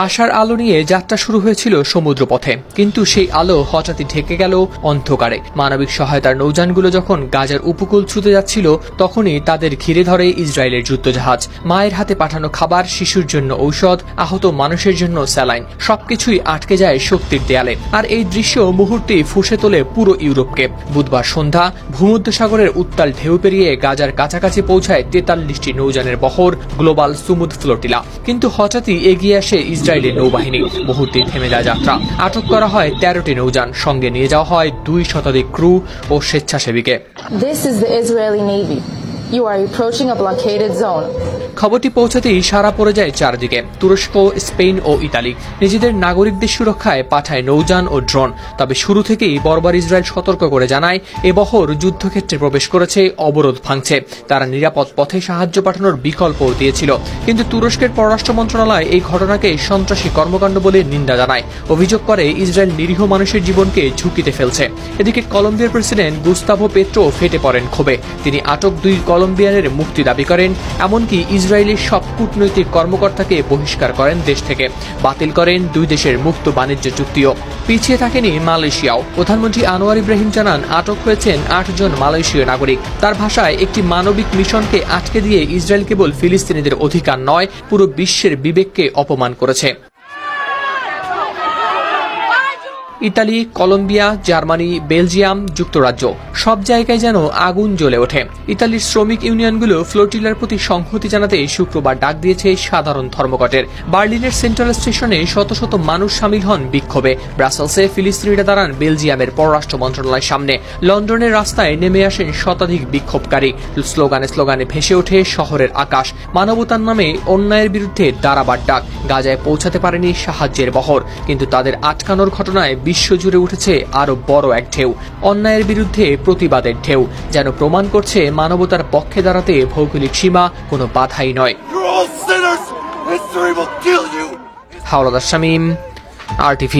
আশার আলো নিয়ে যাত্রা শুরু হয়েছিল সমুদ্রপথে, কিন্তু সেই আলো হঠাৎই ঢেকে গেল অন্ধকারে। মানবিক সহায়তার নৌযানগুলো যখন গাজার উপকূল ছুঁতে যাচ্ছিল, তখনই তাদের ঘিরে ধরে ইসরায়েলের যুদ্ধজাহাজ। মায়ের হাতে পাঠানো খাবার, শিশুর জন্য ঔষধ, আহত মানুষের জন্য স্যালাইন, সবকিছুই আটকে যায় শক্তির দেয়ালে। আর এই দৃশ্য মুহূর্তেই ফুঁসে তোলে পুরো ইউরোপকে। বুধবার সন্ধ্যা ভূমধ্যসাগরের উত্তাল ঢেউ পেরিয়ে গাজার কাছাকাছি পৌঁছায় 43টি নৌযানের বহর, গ্লোবাল সুমুদ ফ্লোটিলা। কিন্তু হঠাৎই এগিয়ে আসে ইসরায়েলের নৌবাহিনী। মুহূর্তেই থেমে যায় যাত্রা। আটক করা হয় 13টি নৌযান, সঙ্গে নিয়ে যাওয়া হয় 2 শতাধিক ক্রু ও স্বেচ্ছাসেবীকে। This is the Israeli Navy. You are approaching a blockaded zone. খবরটি পৌঁছাতেই সারা পড়ে যায় চারদিকে। তুরস্ক, স্পেন ও ইতালি নিজেদের নাগরিকদের সুরক্ষায় পাঠায় নৌযান ও ড্রোন। তবে শুরু থেকেই বর্বর ইসরায়েল সতর্ক করে জানায়, এ বহর যুদ্ধক্ষেত্রে প্রবেশ করেছে, অবরোধ ভাঙছে। তারা নিরাপদ পথে সাহায্য পাঠানোর বিকল্পও দিয়েছিল। কিন্তু তুরস্কের পররাষ্ট্র মন্ত্রণালয় এই ঘটনাকে সন্ত্রাসী কর্মকাণ্ড বলে নিন্দা জানায়। অভিযোগ করে ইসরায়েল নিরীহ মানুষের জীবনকে ঝুঁকিতে ফেলছে। এদিকে কলম্বিয়ার প্রেসিডেন্ট গুস্তাভো পেট্রো ফেটে পড়েন ক্ষোভে। তিনি আটক 2 কলম্বিয়ানের মুক্তি দাবি করেন। এমনকি ইসরায়েলের সব কূটনৈতিক কর্মকর্তাকে বহিষ্কার করেন দেশ থেকে। বাতিল করেন 2 দেশের মুক্ত বাণিজ্য চুক্তিও। পিছিয়ে থাকেনি মালয়েশিয়াও। প্রধানমন্ত্রী আনোয়ার ইব্রাহিম জানান, আটক হয়েছেন 8 জন মালয়েশীয় নাগরিক। তার ভাষায়, একটি মানবিক মিশনকে আটকে দিয়ে ইসরায়েল কেবল ফিলিস্তিনিদের অধিকার নয়, পুরো বিশ্বের বিবেককে অপমান করেছে। ইতালি, কলম্বিয়া, জার্মানি, বেলজিয়াম, যুক্তরাজ্য সব জায়গায় যেন আগুন জ্বলে ওঠে। ইতালির শ্রমিক ইউনিয়নগুলো ফ্লোটিলার প্রতি সংহতি জানাতে শুক্রবার ডাক দিয়েছে সাধারণ ধর্মঘটের। বার্লিনের সেন্ট্রাল স্টেশনে শত শত মানুষ সামিল হন বিক্ষোভে। ব্রাসেলসে ফিলিস্তিনিরা দাঁড়ান বেলজিয়ামের পররাষ্ট্র মন্ত্রণালয়ের সামনে। লন্ডনের রাস্তায় নেমে আসেন শতাধিক বিক্ষোভকারী। স্লোগানে স্লোগানে ভেসে ওঠে শহরের আকাশ। মানবতার নামে অন্যায়ের বিরুদ্ধে দাঁড়াবার ডাক। গাজায় পৌঁছাতে পারেনি সাহায্যের বহর, কিন্তু তাদের আটকানোর ঘটনায় বিশ্বজুড়ে উঠেছে আরো বড় এক ঢেউ। অন্যায়ের বিরুদ্ধে প্রতিবাদের ঢেউ, যেন প্রমাণ করছে মানবতার পক্ষে দাঁড়াতে ভৌগোলিক সীমা কোনো বাধাই নয়। হাওলাদার শামীম, RTV।